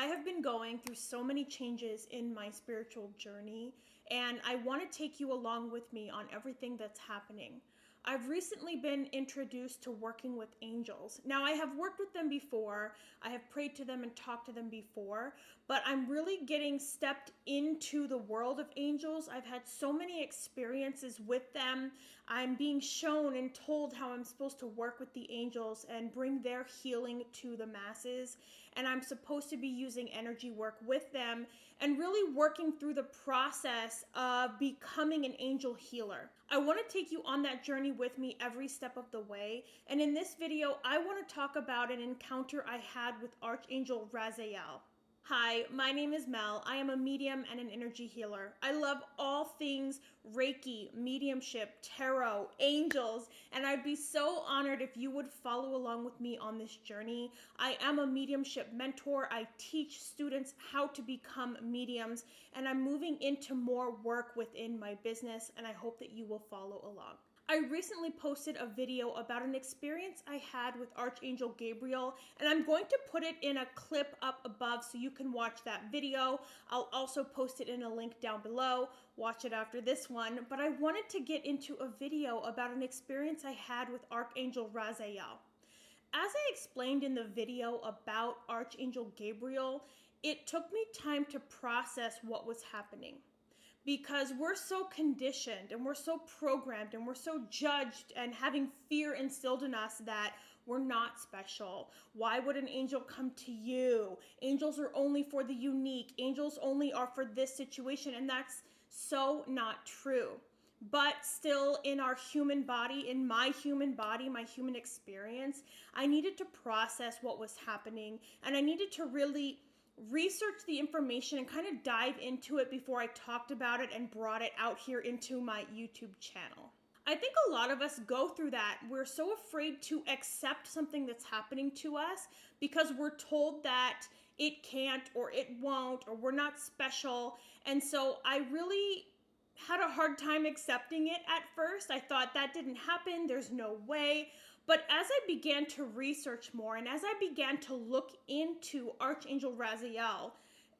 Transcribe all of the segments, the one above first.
I have been going through so many changes in my spiritual journey, and I want to take you along with me on everything that's happening. I've recently been introduced to working with angels. Now, I have worked with them before, I have prayed to them and talked to them before, but I'm really getting stepped into the world of angels. I've had so many experiences with them. I'm being shown and told how I'm supposed to work with the angels and bring their healing to the masses. And I'm supposed to be using energy work with them and really working through the process of becoming an angel healer. I want to take you on that journey with me every step of the way. And in this video, I want to talk about an encounter I had with Archangel Raziel. Hi, my name is Mel. I am a medium and an energy healer. I love all things Reiki, mediumship, tarot, angels, and I'd be so honored if you would follow along with me on this journey. I am a mediumship mentor. I teach students how to become mediums, and I'm moving into more work within my business, and I hope that you will follow along. I recently posted a video about an experience I had with Archangel Gabriel, and I'm going to put it in a clip up above so you can watch that video. I'll also post it in a link down below. Watch it after this one. But I wanted to get into a video about an experience I had with Archangel Raziel. As I explained in the video about Archangel Gabriel, it took me time to process what was happening, because we're so conditioned and we're so programmed and we're so judged and having fear instilled in us that we're not special. Why would an angel come to you? Angels are only for the unique. Angels only are for this situation. And that's so not true. But still, in our human body, in my human body, my human experience, I needed to process what was happening, and I needed to really research the information and kind of dive into it before I talked about it and brought it out here into my YouTube channel. I think a lot of us go through that. We're so afraid to accept something that's happening to us because we're told that it can't or it won't or we're not special. And so I really had a hard time accepting it at first. I thought that didn't happen. There's no way. But as I began to research more and as I began to look into Archangel Raziel,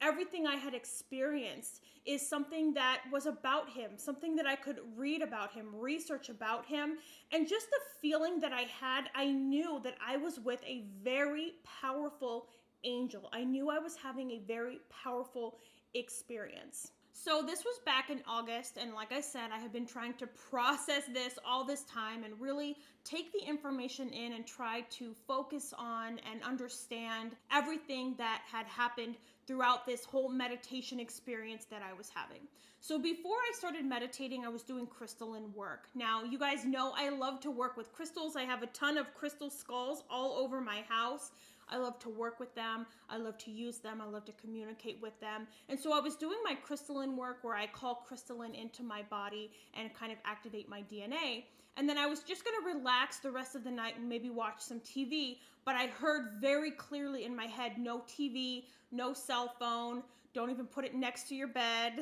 everything I had experienced is something that was about him, something that I could read about him, research about him, and just the feeling that I had, I knew that I was with a very powerful angel. I knew I was having a very powerful experience. So this was back in August, and like I said, I have been trying to process this all this time and really take the information in and try to focus on and understand everything that had happened throughout this whole meditation experience that I was having. So before I started meditating, I was doing crystalline work. Now, you guys know I love to work with crystals. I have a ton of crystal skulls all over my house. I love to work with them. I love to use them. I love to communicate with them. And so I was doing my crystalline work where I call crystalline into my body and kind of activate my DNA. And then I was just going to relax the rest of the night and maybe watch some TV. But I heard very clearly in my head, no TV, no cell phone, don't even put it next to your bed,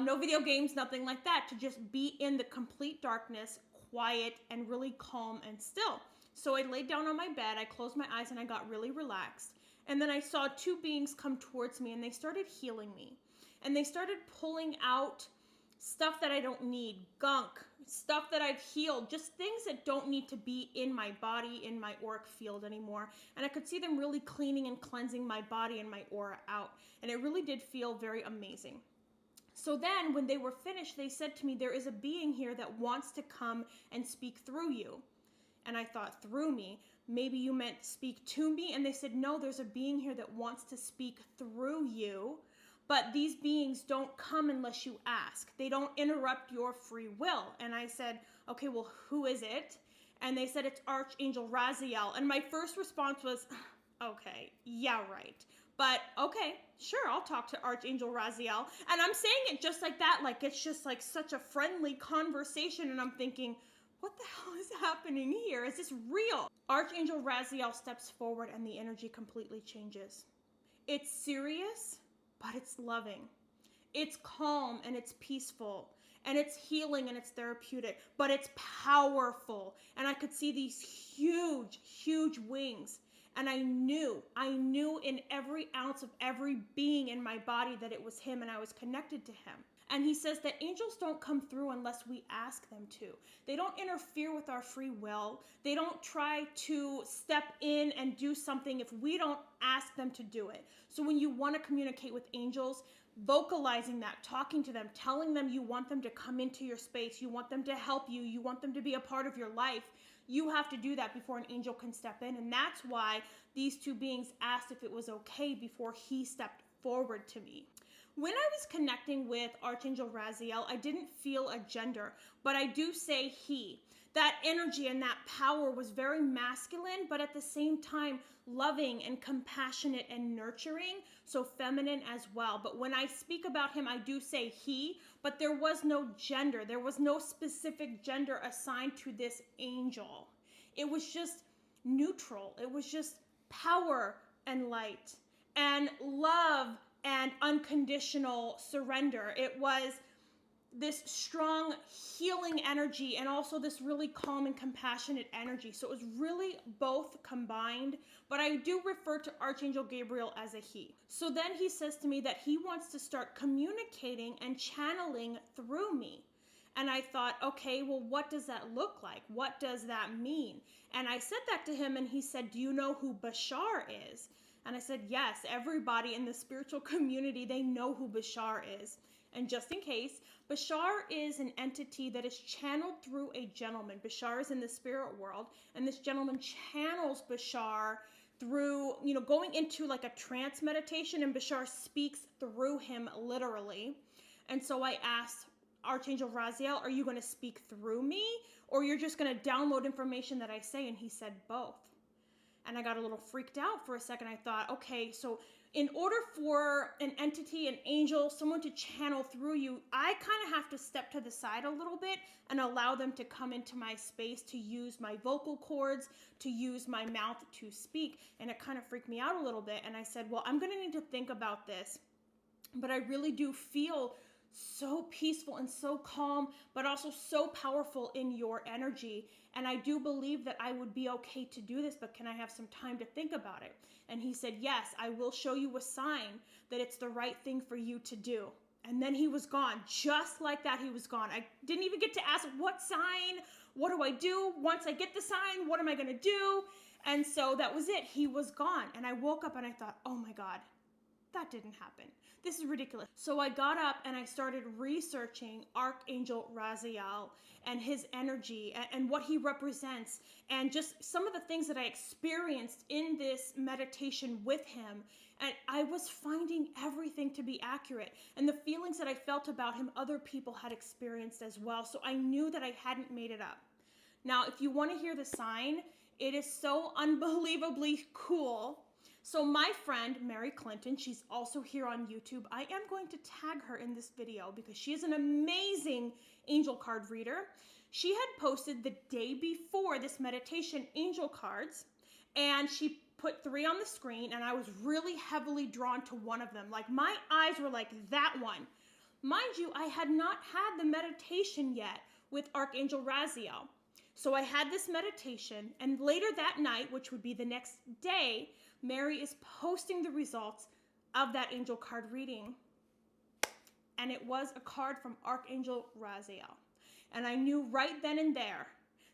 no video games, nothing like that, to just be in the complete darkness, quiet, and really calm and still. So I laid down on my bed, I closed my eyes, and I got really relaxed. And then I saw two beings come towards me, and they started healing me. And they started pulling out stuff that I don't need, gunk, stuff that I've healed, just things that don't need to be in my body, in my auric field anymore. And I could see them really cleaning and cleansing my body and my aura out. And it really did feel very amazing. So then when they were finished, they said to me, there is a being here that wants to come and speak through you. And I thought, through me? Maybe you meant speak to me? And they said, no, there's a being here that wants to speak through you. But these beings don't come unless you ask. They don't interrupt your free will. And I said, okay, well, who is it? And they said, it's Archangel Raziel. And my first response was, okay, yeah, right. But okay, sure, I'll talk to Archangel Raziel. And I'm saying it just like that, like it's just like such a friendly conversation. And I'm thinking, what the hell is happening here? Is this real? Archangel Raziel steps forward and the energy completely changes. It's serious, but it's loving. It's calm and it's peaceful and it's healing and it's therapeutic, but it's powerful. And I could see these huge, huge wings. And I knew in every ounce of every being in my body that it was him and I was connected to him. And he says that angels don't come through unless we ask them to. They don't interfere with our free will. They don't try to step in and do something if we don't ask them to do it. So when you want to communicate with angels, vocalizing that, talking to them, telling them you want them to come into your space, you want them to help you, you want them to be a part of your life, you have to do that before an angel can step in. And that's why these two beings asked if it was okay before he stepped forward to me. When I was connecting with Archangel Raziel, I didn't feel a gender, but I do say he. That energy and that power was very masculine, but at the same time, loving and compassionate and nurturing, so feminine as well. But when I speak about him, I do say he, but there was no gender. There was no specific gender assigned to this angel. It was just neutral. It was just power and light and love and unconditional surrender. It was this strong healing energy and also this really calm and compassionate energy. So it was really both combined, but I do refer to Archangel Gabriel as a he. So then he says to me that he wants to start communicating and channeling through me. And I thought, okay, well, what does that look like? What does that mean? And I said that to him and he said, do you know who Bashar is? And I said, yes, everybody in the spiritual community, they know who Bashar is. And just in case, Bashar is an entity that is channeled through a gentleman. Bashar is in the spirit world, and this gentleman channels Bashar through, going into like a trance meditation, and Bashar speaks through him literally. And so I asked Archangel Raziel, are you going to speak through me, or you're just going to download information that I say? And he said both. And I got a little freaked out for a second. I thought, okay, so in order for an entity, an angel, someone to channel through you, I kind of have to step to the side a little bit and allow them to come into my space, to use my vocal cords, to use my mouth to speak. And it kind of freaked me out a little bit. And I said, well, I'm going to need to think about this. But I really do feel so peaceful and so calm, but also so powerful in your energy. And I do believe that I would be okay to do this, but can I have some time to think about it? And he said, yes, I will show you a sign that it's the right thing for you to do. And then he was gone. Just like that, he was gone. I didn't even get to ask, what sign? What do I do? Once I get the sign, what am I going to do? And so that was it. He was gone. And I woke up and I thought, oh my God, that didn't happen. This is ridiculous. So I got up and I started researching Archangel Raziel and his energy and what he represents and just some of the things that I experienced in this meditation with him. And I was finding everything to be accurate. And the feelings that I felt about him, other people had experienced as well. So I knew that I hadn't made it up. Now, if you want to hear the sign, it is so unbelievably cool. So my friend, Mary Clinton, she's also here on YouTube. I am going to tag her in this video because she is an amazing angel card reader. She had posted the day before this meditation angel cards, and she put 3 on the screen, and I was really heavily drawn to one of them. Like, my eyes were like that one. Mind you, I had not had the meditation yet with Archangel Raziel. So I had this meditation, and later that night, which would be the next day, Mary is posting the results of that angel card reading. And it was a card from Archangel Raziel. And I knew right then and there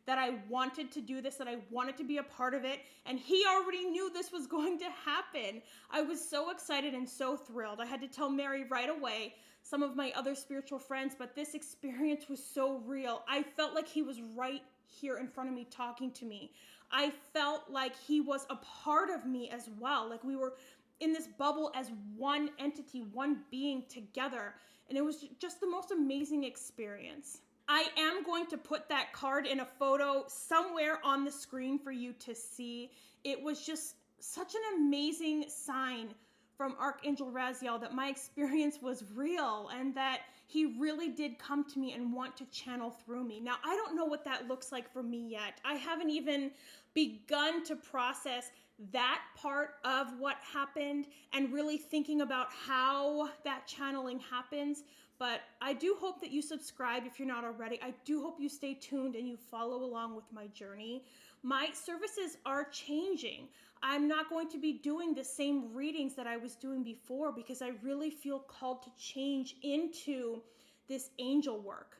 that I wanted to do this, that I wanted to be a part of it. And he already knew this was going to happen. I was so excited and so thrilled. I had to tell Mary right away, some of my other spiritual friends, but this experience was so real. I felt like he was right here in front of me talking to me. I felt like he was a part of me as well. Like we were in this bubble as one entity, one being together. And it was just the most amazing experience. I am going to put that card in a photo somewhere on the screen for you to see. It was just such an amazing sign from Archangel Raziel that my experience was real and that he really did come to me and want to channel through me. Now, I don't know what that looks like for me yet. I haven't even begun to process that part of what happened and really thinking about how that channeling happens. But I do hope that you subscribe if you're not already. I do hope you stay tuned and you follow along with my journey. my services are changing. I'm not going to be doing the same readings that I was doing before because I really feel called to change into this angel work.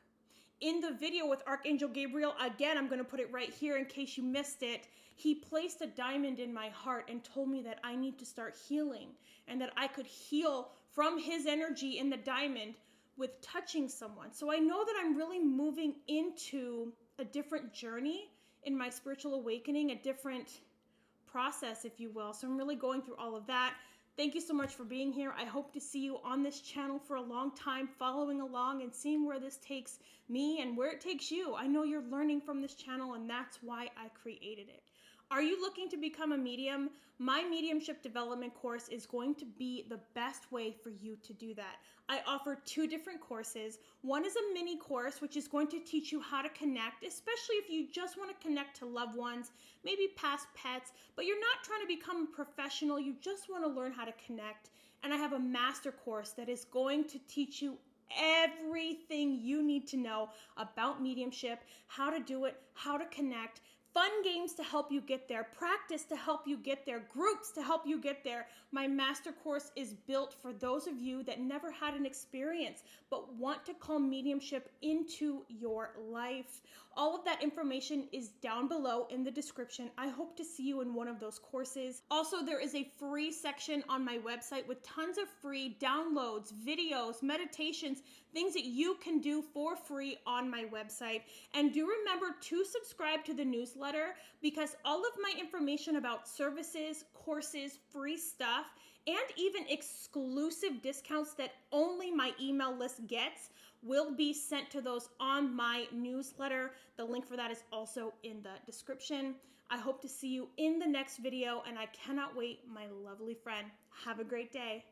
In the video with Archangel Gabriel, again, I'm going to put it right here in case you missed it. He placed a diamond in my heart and told me that I need to start healing and that I could heal from his energy in the diamond with touching someone. So I know that I'm really moving into a different journey in my spiritual awakening, a different process, if you will. So I'm really going through all of that. Thank you so much for being here. I hope to see you on this channel for a long time, following along and seeing where this takes me and where it takes you. I know you're learning from this channel, and that's why I created it. Are you looking to become a medium? My mediumship development course is going to be the best way for you to do that. I offer 2 different courses. One is a mini course, which is going to teach you how to connect, especially if you just want to connect to loved ones, maybe past pets, but you're not trying to become a professional. You just want to learn how to connect. And I have a master course that is going to teach you everything you need to know about mediumship, how to do it, how to connect, fun games to help you get there, practice to help you get there, groups to help you get there. My master course is built for those of you that never had an experience but want to call mediumship into your life. All of that information is down below in the description. I hope to see you in one of those courses. Also, there is a free section on my website with tons of free downloads, videos, meditations, things that you can do for free on my website. And do remember to subscribe to the newsletter because all of my information about services, courses, free stuff, and even exclusive discounts that only my email list gets will be sent to those on my newsletter. The link for that is also in the description. I hope to see you in the next video, and I cannot wait, my lovely friend. Have a great day.